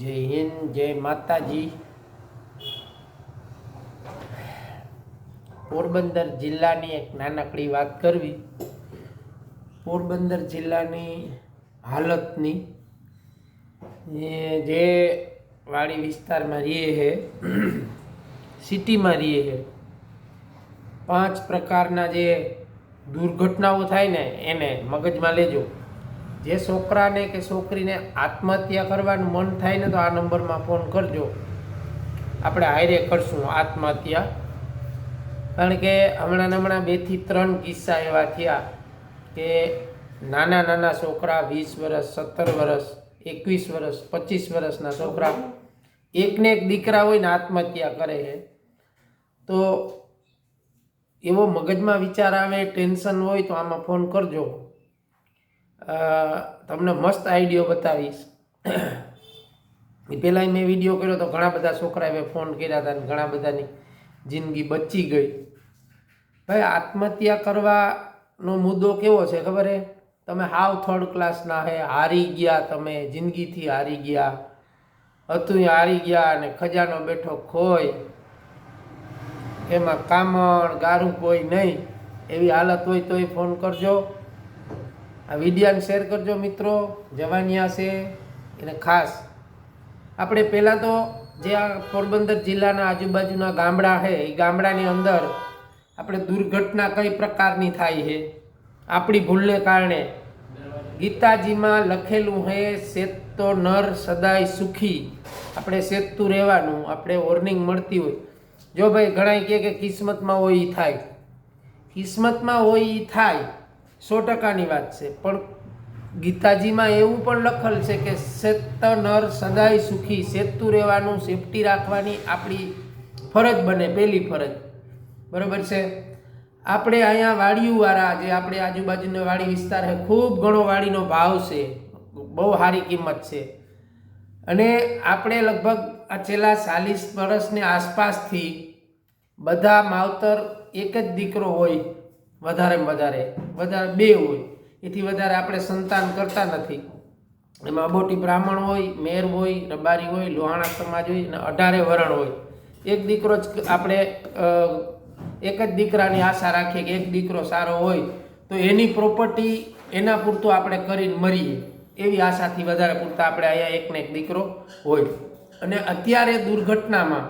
જય હિન્દ, જય માતાજી। પોરબંદર જિલ્લાની એક નાનકડી વાત કરવી। પોરબંદર જિલ્લાની હાલતની જે વાડી વિસ્તારમાં રહીએ છે, સિટીમાં રહીએ છે, 5 પ્રકારના જે દુર્ઘટનાઓ થાય ને એને મગજમાં લેજો। જે છોકરાને કે છોકરીને આત્મહત્યા કરવાનું મન થાય ને તો આ નંબરમાં ફોન કરજો, આપણે હારે કરશું આત્મહત્યા। કારણ કે હમણાં 2 થી 3 કિસ્સા એવા થયા કે નાના નાના છોકરા 20 વર્ષ, 17 વર્ષ, 21 વર્ષ, 25 વર્ષના છોકરા એકને એક દીકરા હોય ને આત્મહત્યા કરે છે। તો એવો મગજમાં વિચાર આવે, ટેન્શન હોય તો આમાં ફોન કરજો, તમને મસ્ત આઈડિયો બતાવીશ। પહેલાં મેં વિડીયો કર્યો તો ઘણા બધા છોકરાએ ફોન કર્યા હતા અને ઘણા બધાની જિંદગી બચી ગઈ। ભાઈ, આત્મહત્યા કરવાનો મુદ્દો કેવો છે ખબર છે? તમે હાવ 3rd ક્લાસના હે, હારી ગયા, તમે જિંદગીથી હારી ગયા, હતું હારી ગયા અને ખજાનો બેઠો ખોય, એમાં કામણ ગારું કોઈ નહીં, એવી હાલત હોય તોય ફોન કરજો। આ વિડીયાને શેર કરજો મિત્રો, જવાનિયા છે એને ખાસ। આપણે પહેલાં તો જે આ પોરબંદર જિલ્લાના આજુબાજુના ગામડા છે એ ગામડાની અંદર આપણે દુર્ઘટના કઈ પ્રકારની થાય છે આપણી ભૂલને કારણે। ગીતાજીમાં લખેલું છે, સેતો નર સદાય સુખી, આપણે સેતું રહેવાનું, આપણે વોર્નિંગ મળતી હોય। જો ભાઈ ઘણા કહે કે કિસ્મતમાં હોય એ થાય, કિસ્મતમાં હોય એ થાય, 100%ની વાત છે, પણ ગીતાજીમાં એવું પણ લખેલ છે કે સેત નર સદાય સુખી, સેતું રહેવાનું, સેફટી રાખવાની આપણી ફરજ બને, પહેલી ફરજ, બરાબર છે। આપણે અહીંયા વાડીઓવાળા જે આપણે આજુબાજુનો વાડી વિસ્તાર છે, ખૂબ ઘણો વાડીનો ભાવ છે, બહુ સારી કિંમત છે, અને આપણે લગભગ આ છેલ્લા 40 વર્ષની આસપાસથી બધા માવતર એક જ દીકરો હોય, વધારેમાં વધારે 2 હોય, એથી વધારે આપણે સંતાન કરતા નથી। એમાં અબોટી બ્રાહ્મણ હોય, મેર હોય, રબારી હોય, લોહાણા સમાજ હોય અને 18 વરણ હોય। એક દીકરો જ આપણે એક જ દીકરાની આશા રાખીએ કે એક દીકરો સારો હોય તો એની પ્રોપર્ટી એના પૂરતો આપણે કરીને મરીએ, એવી આશાથી વધારે પૂરતા આપણે અહીંયા એકને એક દીકરો હોય। અને અત્યારે દુર્ઘટનામાં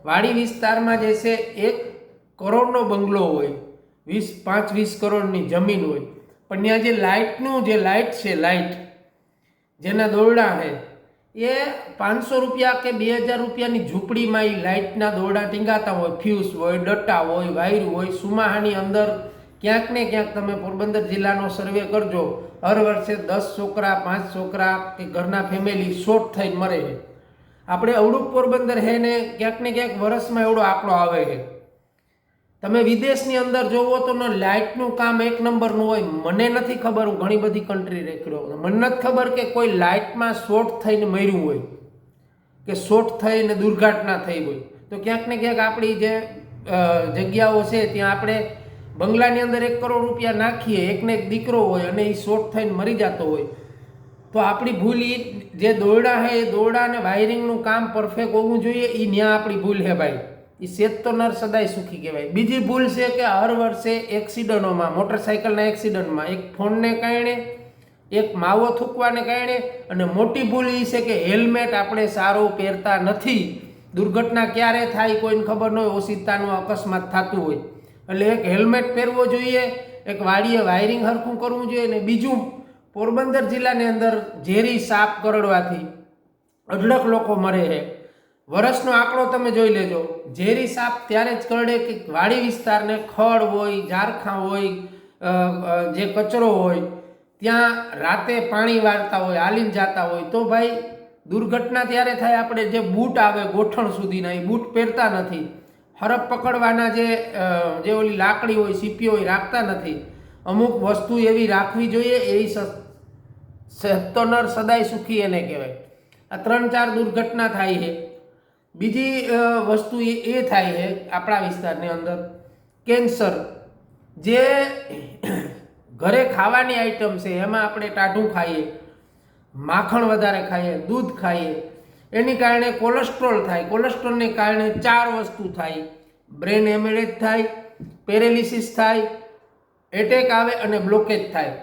વાડી વિસ્તારમાં જે છે 1 કરોડનો બંગલો હોય, 5-20 કરોડની જમીન હોય, પણ ત્યાં જે લાઇટ છે, લાઇટ જેના દોરડા છે એ 500 રૂપિયા કે 2000 રૂપિયાની ઝૂંપડીમાં એ લાઇટના દોરડા ટીંગાતા હોય, ફ્યુઝ હોય, ડટ્ટા હોય, વાયર હોય। સુમાહાની અંદર ક્યાંક ને ક્યાંક તમે પોરબંદર જિલ્લાનો સર્વે કરજો, હર વર્ષે 10 છોકરા, 5 છોકરા કે ઘરના ફેમિલી શોર્ટ થઈને મરે છે। આપણે અવડું પોરબંદર છે ને ક્યાંક ને ક્યાંક વર્ષમાં એવડો આંકડો આવે છે। તમે વિદેશની અંદર જોવો તો લાઇટનું કામ 1 નંબરનું હોય। મને નથી ખબર, હું ઘણી બધી કન્ટ્રી રેખડ્યો, મને નથી ખબર કે કોઈ લાઇટમાં શોર્ટ થઈને મર્યું હોય કે શોર્ટ થઈને દુર્ઘટના થઈ હોય। તો ક્યાંક ને ક્યાંક આપણી જે જગ્યાઓ છે ત્યાં આપણે બંગલાની અંદર 1 કરોડ રૂપિયા નાખીએ, એકને એક દીકરો હોય અને એ શોર્ટ થઈને મરી જતો હોય, તો આપણી ભૂલ એ જે દોરડા છે એ દોરડા અને વાયરિંગનું કામ પરફેક્ટ હોવું જોઈએ, એ ત્યાં આપણી ભૂલ છે ભાઈ। એ સેત તો નર સદાય સુખી કહેવાય। બીજી ભૂલ છે કે હર વર્ષે એક્સિડન્ટોમાં, મોટરસાઇકલના એક્સિડન્ટમાં, એક ફોનને કારણે, એક માવો થૂકવાને કારણે, અને મોટી ભૂલ એ છે કે હેલ્મેટ આપણે સારું પહેરતા નથી। દુર્ઘટના ક્યારે થાય કોઈને ખબર ન હોય, ઓશિતાનું અકસ્માત થતું હોય, એટલે એક હેલ્મેટ પહેરવો જોઈએ, એક વાડીએ વાયરિંગ હરખું કરવું જોઈએ। અને બીજું, પોરબંદર જિલ્લાની અંદર ઝેરી સાપ કરડવાથી 18 લોકો મરે છે। વર્ષનો આંકડો તમે જોઈ લેજો, ઝેરી સાપ ત્યારે જ કરડે કે વાડી વિસ્તારને ખડ હોય, ઝારખા હોય, જે કચરો હોય ત્યાં રાતે પાણી વાળતા હોય, હાલીને જતા હોય, તો ભાઈ દુર્ઘટના ત્યારે થાય। આપણે જે બૂટ આવે ગોઠણ સુધીના, એ બૂટ પહેરતા નથી, હરપ પકડવાના જે ઓલી લાકડી હોય, સીપી હોય, રાખતા નથી। અમુક વસ્તુ એવી રાખવી જોઈએ, એવી સત્તોનર સદાય સુખી એને કહેવાય। આ 3-4 દુર્ઘટના થાય છે। બીજી વસ્તુ એ થાય છે આપણા વિસ્તારની અંદર, કેન્સર, જે ઘરે ખાવાની આઈટમ છે એમાં આપણે ટાઢું ખાઈએ, માખણ વધારે ખાઈએ, દૂધ ખાઈએ, એની કારણે કોલેસ્ટ્રોલ થાય. કોલેસ્ટ્રોલને કારણે 4 વસ્તુ થાય: બ્રેન હેમરેજ થાય, પેરેલિસિસ થાય, એટેક આવે અને બ્લોકેજ થાય.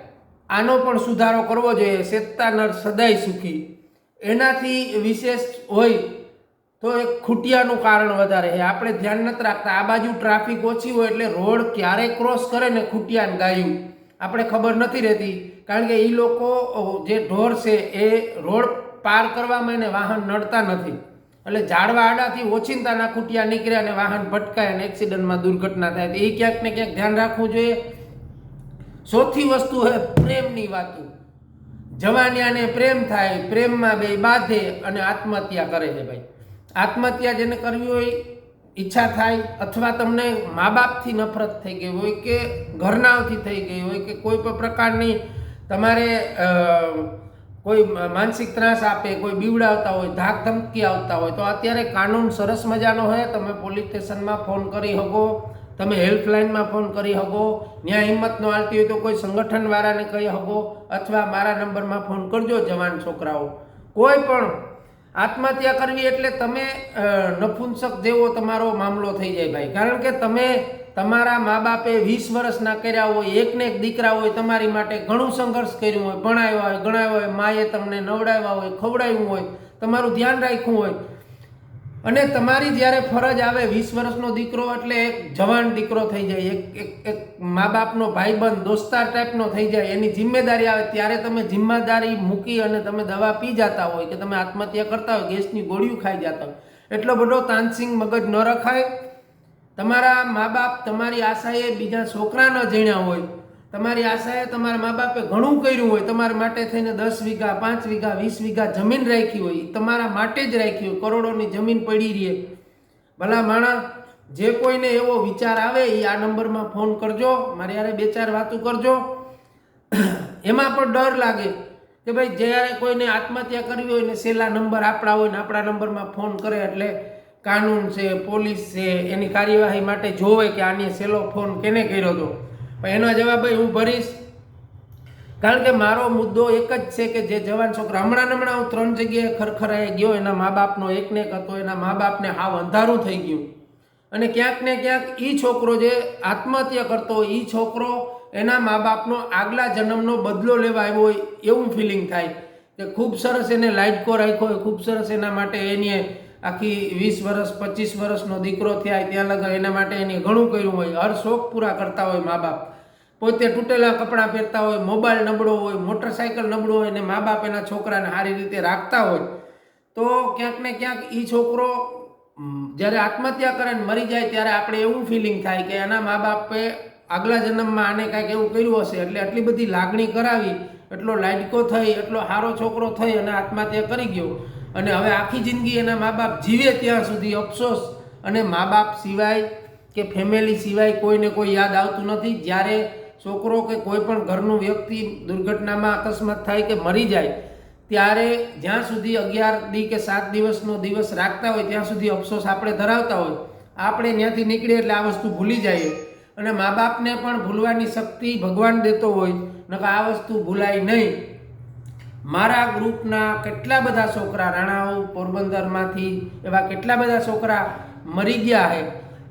આનો પણ સુધારો કરવો જોઈએ. સેત્તા નર સદાય સુખી. એનાથી વિશેષ હોય તો એક ખૂટિયાનું કારણ વધારે છે. આપણે ધ્યાન નથી રાખતા. આ બાજુ ટ્રાફિક ઓછી હોય એટલે રોડ ક્યારે ક્રોસ કરે ને ખૂટિયાને ગાયું આપણે ખબર નથી રહેતી. કારણ કે એ લોકો જે ઢોર છે એ રોડ પાર કરવામાં એને વાહન નડતા નથી. એટલે ઝાડવા આડાથી ઓચિંતાના ખૂટિયા નીકળે અને વાહન ભટકાય અને એક્સિડન્ટમાં દુર્ઘટના થાય. તો એ ક્યાંક ને ક્યાંક ધ્યાન રાખવું જોઈએ. ચોથી વસ્તુ છે પ્રેમની વાતો. જવાનિયાને પ્રેમ થાય, પ્રેમમાં બે બાંધે અને આત્મહત્યા કરે છે. ભાઈ, આત્મહત્યા જેને કરવી હોય, ઈચ્છા થાય, અથવા તમને મા બાપથી નફરત થઈ ગઈ હોય કે ઘરનાઓથી થઈ ગઈ હોય કે કોઈ પણ પ્રકારની તમારે કોઈ માનસિક ત્રાસ આપે, કોઈ બીવડાવતા હોય, ધાક ધમકી આવતા હોય, તો અત્યારે કાનૂન સરસ મજાનો હોય. તમે પોલીસ સ્ટેશનમાં ફોન કરી શકો, તમે હેલ્પલાઇનમાં ફોન કરી શકો. ત્યાં હિંમત ન હાલતી હોય તો કોઈ સંગઠનવાળાને કહી શકો, અથવા મારા નંબરમાં ફોન કરજો. જવાન છોકરાઓ, કોઈ પણ આત્મહત્યા કરવી એટલે તમે નપુંસક જેવો તમારો મામલો થઈ જાય ભાઈ. કારણ કે તમે તમારા મા બાપે 20 વર્ષના કર્યા હોય, એકને એક દીકરા હોય, તમારી માટે ઘણું સંઘર્ષ કર્યું હોય, ભણાવ્યા હોય, ગણાવ્યા હોય, માએ તમને નવડાવ્યા હોય, ખવડાવ્યું હોય, તમારું ધ્યાન રાખ્યું હોય, અને તમારી જ્યારે ફરજ આવે 20 વર્ષનો દીકરો એટલે એક જવાન દીકરો થઈ જાય, એક મા બાપનો ભાઈબંધ દોસ્તાર ટાઈપનો થઈ જાય, એની જિમ્મેદારી આવે ત્યારે તમે જિમ્મેદારી મૂકી અને તમે દવા પી જતા હોય કે તમે આત્મહત્યા કરતા હોય, ગેસની ગોળીઓ ખાઈ જતા હોય. એટલો બધો તાનસિંગ મગજ ન રખાય. તમારા મા બાપ તમારી આશાએ બીજા છોકરા ન જીણ્યા હોય, તમારી આશાએ તમારા મા બાપે ઘણું કર્યું હોય, તમારા માટે થઈને 10 વીઘા 5 વીઘા 20 વીઘા જમીન રાખી હોય, તમારા માટે જ રાખી હોય, કરોડોની જમીન પડી રહે. ભલા માણા, જે કોઈને એવો વિચાર આવે એ આ નંબરમાં ફોન કરજો, મારી યારે 2-4 વાતો કરજો. એમાં પણ ડર લાગે કે ભાઈ જ્યારે કોઈને આત્મહત્યા કરવી હોય ને છેલ્લા નંબર આપણા હોય ને આપણા નંબરમાં ફોન કરે એટલે કાનૂન છે, પોલીસ છે, એની કાર્યવાહી માટે જોવે કે આની છેલ્લો ફોન કેને કર્યો હતો. પણ એનો જવાબ હું ભરીશ. કારણ કે મારો મુદ્દો એક જ છે કે જે જવાન છોકરા હમણાં હું 3 જગ્યાએ ખરખરાઈ ગયો. એના મા બાપનો એકને એક હતો, એના મા બાપને હાવ અંધારું થઈ ગયું. અને ક્યાંક ને ક્યાંક એ છોકરો જે આત્મહત્યા કરતો હોય, એ છોકરો એના મા બાપનો આગલા જન્મનો બદલો લેવા આવ્યો હોય એવું ફિલિંગ થાય કે ખૂબ સરસ એને લાઇટકો રાખ્યો હોય, ખૂબ સરસ એના માટે એની આખી 20 વર્ષ 25 વર્ષનો દીકરો થયા ત્યાં લગા એના માટે એને ઘણું કર્યું હોય, હર શોખ પૂરા કરતા હોય મા બાપ. પોતે તૂટેલા કપડાં પહેરતા હોય, મોબાઈલ નબળો હોય, મોટરસાઇકલ નબળો હોય, અને મા બાપ એના છોકરાને સારી રીતે રાખતા હોય, તો ક્યાંક ને ક્યાંક એ છોકરો જ્યારે આત્મહત્યા કરે ને મરી જાય ત્યારે આપણે એવું ફિલિંગ થાય કે એના મા બાપે આગલા જન્મમાં આને કાંઈક એવું કર્યું હશે, એટલે આટલી બધી લાગણી કરાવી, એટલો લાડકો થઈ, એટલો સારો છોકરો થઈ અને આત્મહત્યા કરી ગયો. અને હવે આખી જિંદગી એના મા બાપ જીવે ત્યાં સુધી અફસોસ, અને મા બાપ સિવાય કે ફેમિલી સિવાય કોઈને કોઈ યાદ આવતું નથી. જ્યારે છોકરો કે કોઈ પણ ઘરનું વ્યક્તિ દુર્ઘટનામાં અકસ્માત થાય કે મરી જાય ત્યારે જ્યાં સુધી 11 દી કે 7 દિવસનો દિવસ રાખતા હોય ત્યાં સુધી અફસોસ આપણે ધરાવતા હોય. આપણે ત્યાંથી નીકળીએ એટલે આ વસ્તુ ભૂલી જઈએ, અને મા બાપને પણ ભૂલવાની શક્તિ ભગવાન દેતો હોય, નકર આ વસ્તુ ભૂલાય નહીં. મારા ગ્રુપના કેટલા બધા છોકરા, રાણાઓ પોરબંદરમાંથી એવા કેટલા બધા છોકરા મરી ગયા છે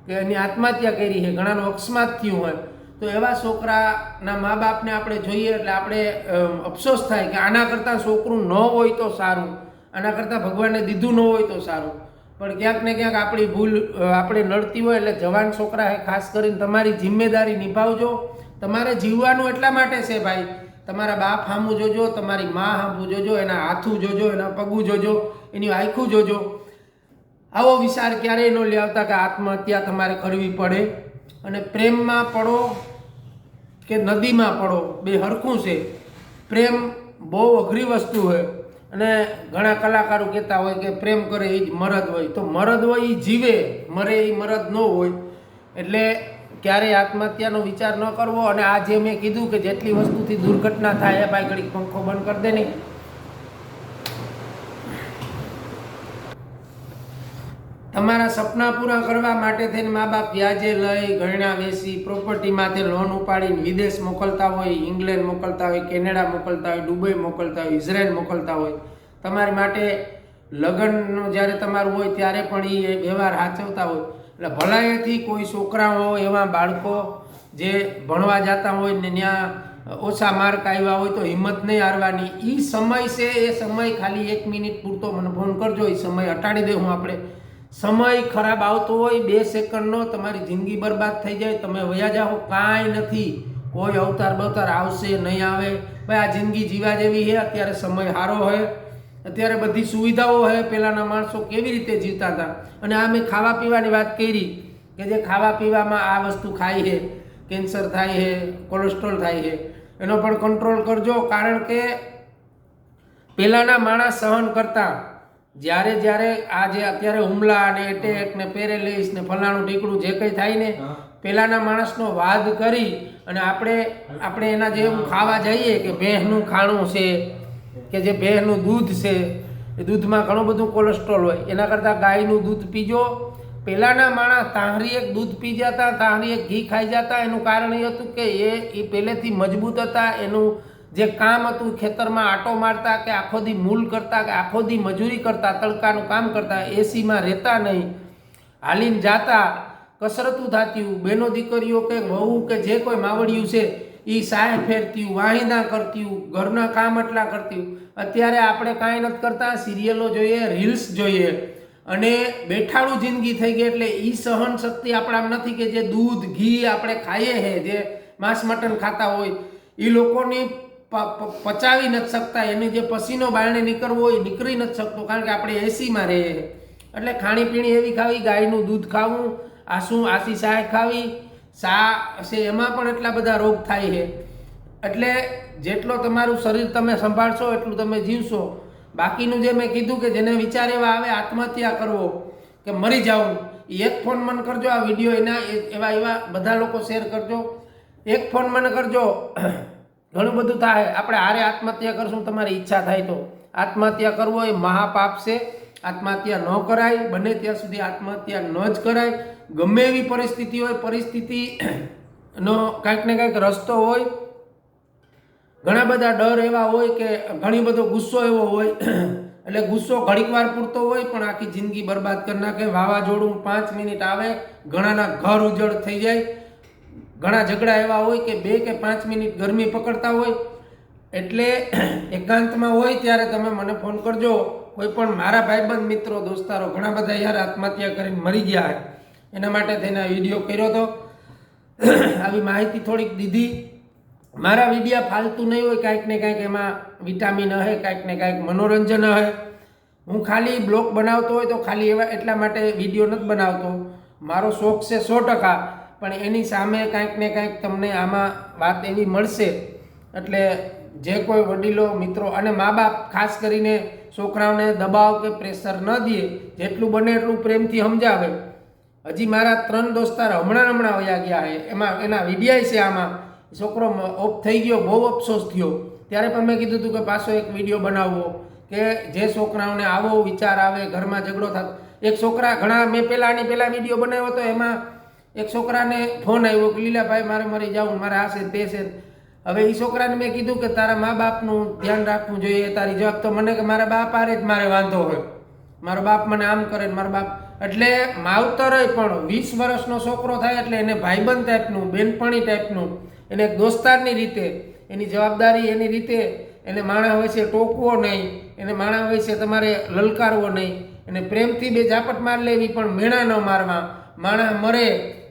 કે એની આત્મહત્યા કરી છે, ઘણાનું અકસ્માત થયું હોય. તો એવા છોકરાના મા બાપને આપણે જોઈએ એટલે આપણે અફસોસ થાય કે આના કરતાં છોકરું ન હોય તો સારું, આના કરતાં ભગવાને દીધું ન હોય તો સારું. પણ ક્યાંક ને ક્યાંક આપણી ભૂલ આપણે નડતી હોય. એટલે જવાન છોકરા ખાસ કરીને તમારી જિમ્મેદારી નિભાવજો. તમારે જીવવાનું એટલા માટે છે ભાઈ. તમારા બાપ સામું જોજો, તમારી મા સામું જોજો, એના હાથું જોજો, એના પગું જોજો, એની આંખું જોજો. આવો વિચાર ક્યારેય ન લેવતા કે આત્મહત્યા તમારે કરવી પડે. અને પ્રેમમાં પડો કે નદીમાં પડો, બે હરખું છે. પ્રેમ બહુ અઘરી વસ્તુ હોય, અને ઘણા કલાકારો કહેતા હોય કે પ્રેમ કરે એ જ મરદ હોય. તો મરદ હોય એ જીવે, મરે એ મરદ ન હોય. એટલે ક્યારેય આત્મહત્યાનો વિચાર ન કરવો. અને આ જે મેં કીધું કે જેટલી વસ્તુથી દુર્ઘટના થાય એ ભાઈ ઘડીક પંખો બંધ કરી દે નહીં. તમારા સપના પૂરા કરવા માટે થઈને મા બાપ વ્યાજે લઈ, ગયણા વેચી, પ્રોપર્ટીમાંથી લોન ઉપાડીને વિદેશ મોકલતા હોય, ઇંગ્લેન્ડ મોકલતા હોય, કેનેડા મોકલતા હોય, દુબઈ મોકલતા હોય, ઇઝરાયલ મોકલતા હોય. તમારી માટે લગ્નનો જ્યારે તમારું હોય ત્યારે પણ એ વ્યવહાર સાચવતા હોય. એટલે ભલાઈથી કોઈ છોકરાઓ એવા બાળકો જે ભણવા જતા હોય ને ત્યાં ઓછા માર્ક આવ્યા હોય તો હિંમત નહીં હારવાની. એ સમય છે, એ સમય ખાલી 1 મિનિટ પૂરતો મને ફોન કરજો, એ સમય હટાડી દે હું. આપણે સમય ખરાબ આવતો હોય 2 સેકન્ડનો તમારી જિંદગી બરબાદ થઈ જાય, તમે વયા જાઓ. કાંઈ નથી, કોઈ અવતાર બવતાર આવશે નહીં આવે. ભાઈ આ જિંદગી જીવા જેવી છે. અત્યારે સમય સારો હોય, અત્યારે બધી સુવિધાઓ હોય. પહેલાંના માણસો કેવી રીતે જીવતા હતા. અને આ મેં ખાવા પીવાની વાત કરી કે જે ખાવા પીવામાં આ વસ્તુ ખાય છે, કેન્સર થાય છે, કોલેસ્ટ્રોલ થાય છે, એનો પણ કંટ્રોલ કરજો. કારણ કે પહેલાંના માણસ સહન કરતા. જ્યારે આ જે અત્યારે હુમલા ને એટેક ને પેરેલિસ ને ફલાણું ઢીકડું જે કંઈ થાય ને, પહેલાંના માણસનો વાદ કરી અને આપણે એના જેવું ખાવા જઈએ કે ભેંસનું ખાણું છે કે જે ભેંસનું દૂધ છે, એ દૂધમાં ઘણું બધું કોલેસ્ટ્રોલ હોય. એના કરતાં ગાયનું દૂધ પીજો. પહેલાંના માણસ તાહરી એક દૂધ પી જતા, તાહરી એક ઘી ખાઈ જતા. એનું કારણ એ હતું કે એ પહેલેથી મજબૂત હતા. એનું જે કામ હતું, ખેતરમાં આટો મારતા કે આખો દી મૂલ કરતા કે આખો દી મજૂરી કરતા, તડકાનું કામ કરતા, એસીમાં રહેતા નહીં, હાલીને જાતા, કસરતું થતી. બેનો દીકરીઓ કે વહુ કે જે કોઈ માવડિયું છે એ સાય ફેરતી, વાહિંદા કરતી, ઘરના કામ એટલા કરતી. અત્યારે આપણે કાંઈ નથી કરતા, સિરિયલો જોઈએ, રીલ્સ જોઈએ અને બેઠાડું જિંદગી થઈ ગઈ. એટલે એ સહન શક્તિ આપણામાં નથી કે જે દૂધ ઘી આપણે ખાઈએ છે, જે માંસ મટન ખાતા હોય એ લોકોની પચાવી નથી શકતા. એને જે પસીનો બારણે નીકળવો હોય નીકળી નથી શકતો, કારણ કે આપણે એસીમાં રહીએ. એટલે ખાણીપીણી એવી ખાવી, ગાયનું દૂધ ખાવું, આસી શાય ખાવી, છે એમાં પણ એટલા બધા રોગ થાય છે. એટલે જેટલો તમારું શરીર તમે સંભાળશો એટલું તમે જીવશો. બાકીનું જે મેં કીધું કે જેને વિચાર એવા આવે આત્મહત્યા કરવો કે મરી જાવું, એક ફોન મને કરજો. આ વિડીયો એના એવા બધા લોકો શેર કરજો. એક ફોન મને કરજો, ઘણું બધું થાય. આપણે હારે આત્મહત્યા કરશું, તમારી ઈચ્છા થાય તો. આત્મહત્યા કરવો એ મહાપાપ છે. આત્મહત્યા ન કરાય, બને ત્યાં સુધી આત્મહત્યા ન જ કરાય. ગમે એવી પરિસ્થિતિ હોય, પરિસ્થિતિનો કાંઈક ને કાંઈક રસ્તો હોય. ઘણા બધા ડર એવા હોય કે ઘણી બધો ગુસ્સો એવો હોય, એટલે ગુસ્સો ઘડીક વાર પૂરતો હોય પણ આખી જિંદગી બરબાદ કરી નાખે. વાવાઝોડું 5 મિનિટ આવે, ઘણાના ઘર ઉજળ થઈ જાય. ઘણા ઝઘડા એવા હોય કે 2 કે 5 મિનિટ ગરમી પકડતા હોય. એટલે એકાંતમાં હોય ત્યારે તમે મને ફોન કરજો. કોઈ પણ મારા ભાઈબંધ મિત્રો દોસ્તારો ઘણા બધા યાર આત્મહત્યા કરીને મરી ગયા છે, એના માટે થઈને વિડીયો કર્યો હતો. આવી માહિતી થોડીક દીધી. મારા વિડીયા ફાલતુ નહીં હોય, કાંઈક ને કાંઈક એમાં વિટામિન હશે, કાંઈક ને કાંઈક મનોરંજન હશે. હું ખાલી બ્લોગ બનાવતો હોય તો ખાલી એટલા માટે વિડીયો નથી બનાવતો. મારો શોખ છે 100%, પણ એની સામે કાંઈક ને કાંઈક તમને આમાં વાત એવી મળશે. એટલે જે કોઈ વડીલો મિત્રો અને મા બાપ ખાસ કરીને છોકરાઓને દબાવ કે પ્રેશર ન દે, જેટલું બને એટલું પ્રેમથી સમજાવે. હજી મારા 3 દોસ્તાર હમણાં વયા ગયા છે, એમાં એના વિડીયા છે. આમાં છોકરો ઓફ થઈ ગયો, બહુ અફસોસ થયો. ત્યારે પણ મેં કીધું હતું કે પાછો એક વિડીયો બનાવવો કે જે છોકરાઓને આવો વિચાર આવે, ઘરમાં ઝઘડો થતો. એક છોકરા ઘણા મેં પહેલાં વિડીયો બનાવ્યો હતો, એમાં એક છોકરાને ફોન આવ્યો કે લીલાભાઈ મારે મરી જાવું, મારે આ છે તે છે. હવે એ છોકરાને મેં કીધું કે તારા મા બાપનું ધ્યાન રાખવું જોઈએ. તારી જવાબ તો મને કે મારા બાપ આરે જ મારે વાંધો હોય, મારો બાપ મને આમ કરે, મારા બાપ. એટલે માવતરે પણ 20 વર્ષનો છોકરો થાય એટલે એને ભાઈબંધ ટાઈપનું, બેનપણી ટાઈપનું, એને એક દોસ્તારની રીતે એની જવાબદારી એની રીતે એને માણા હોય છે ટોકવો નહીં, એને માણા હોય છે તમારે લલકારવો નહીં, એને પ્રેમથી 2 ઝાપટ માર લેવી, પણ મેણા ન મારવા. માણા મરે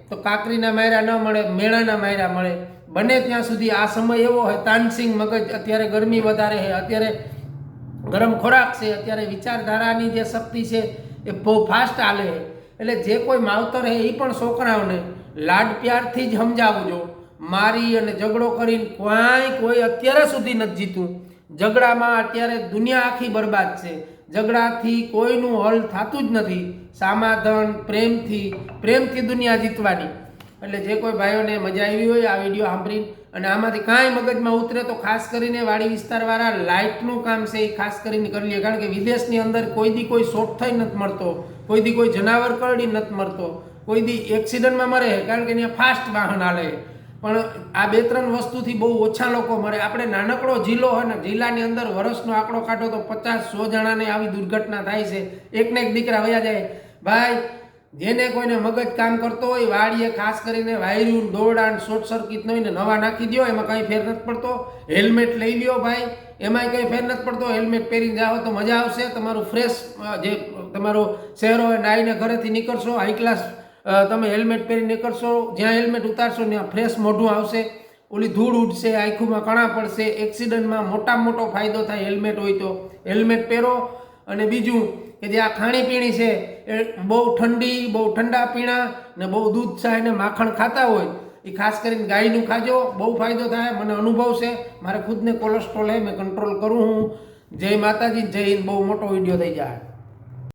તો કાકરીના માર્યા ન મળે, મેણાના માર્યા મળે. બને ત્યાં સુધી આ સમય એવો હોય, તાનસિંગ મગજ. અત્યારે ગરમી વધારે છે, અત્યારે ગરમ ખોરાક છે, અત્યારે વિચારધારાની જે શક્તિ છે એ બહુ ફાસ્ટ હાલે છે. એટલે જે કોઈ માવતર છે એ પણ છોકરાઓને લાડ પ્યારથી જ સમજાવજો. મારી અને ઝઘડો કરીને કોઈ અત્યારે સુધી નથી જીતું. ઝઘડામાં અત્યારે દુનિયા આખી બરબાદ છે. ઝઘડાથી કોઈનું હલ થતું જ નથી. સમાધાન, પ્રેમથી દુનિયા જીતવાની. એટલે જે કોઈ ભાઈઓને મજા આવી હોય આ વિડીયો સાંભળીને અને આમાંથી કાંઈ મગજમાં ઉતરે તો ખાસ કરીને વાડી વિસ્તારવાળા લાઇટનું કામ છે એ ખાસ કરીને કરી લે. કારણ કે વિદેશની અંદર કોઈ શોર્ટ થઈ નથી મળતો, કોઈ જનાવર કરડી નથી મળતો, કોઈ દી એક્સિડન્ટમાં મરે, કારણ કે ત્યાં ફાસ્ટ વાહન હાલે. પણ આ 2-3 વસ્તુથી બહુ ઓછા લોકો મરે. આપણે નાનકડો જિલ્લો હોય ને, જિલ્લાની અંદર વર્ષનો આંકડો કાઢો તો 50-100 જણાને આવી દુર્ઘટના થાય છે. એકને એક દીકરા વયા જાય. ભાઈ, જેને કોઈને મગજ કામ કરતો હોય વાડીએ ખાસ કરીને વાયરું દોરડાન શોર્ટ સર્કિટ ન હોય ને નવા નાખી દો, એમાં કંઈ ફેર નથી પડતો. હેલ્મેટ લઈ લ્યો ભાઈ, એમાંય કંઈ ફેર નથી પડતો. હેલ્મેટ પહેરીને જાઓ તો મજા આવશે. તમારું ફ્રેશ જે તમારો શહેર હોય નાહીને ઘરેથી નીકળશો, હાઈ ક્લાસ તમે હેલ્મેટ પહેરી નીકળશો, જ્યાં હેલ્મેટ ઉતારશો ત્યાં ફ્રેશ મોઢું આવશે, ઓલી ધૂળ ઉડશે, આંખોમાં કણા પડશે, એક્સિડન્ટમાં મોટામાં મોટો ફાયદો થાય હેલ્મેટ હોય તો. હેલ્મેટ પહેરો. અને બીજું કે જે આ ખાણીપીણી છે એ બહુ ઠંડી, બહુ ઠંડા પીણા ને બહુ દૂધ ચાય ને માખણ ખાતા હોય એ ખાસ કરીને ગાયનું ખાજો, બહુ ફાયદો થાય. મને અનુભવ છે, મારે ખુદને કોલેસ્ટ્રોલ હે, મેં કંટ્રોલ કરું હું. જય માતાજી, જય હિન્દ. બહુ મોટો વિડીયો થઈ જાય.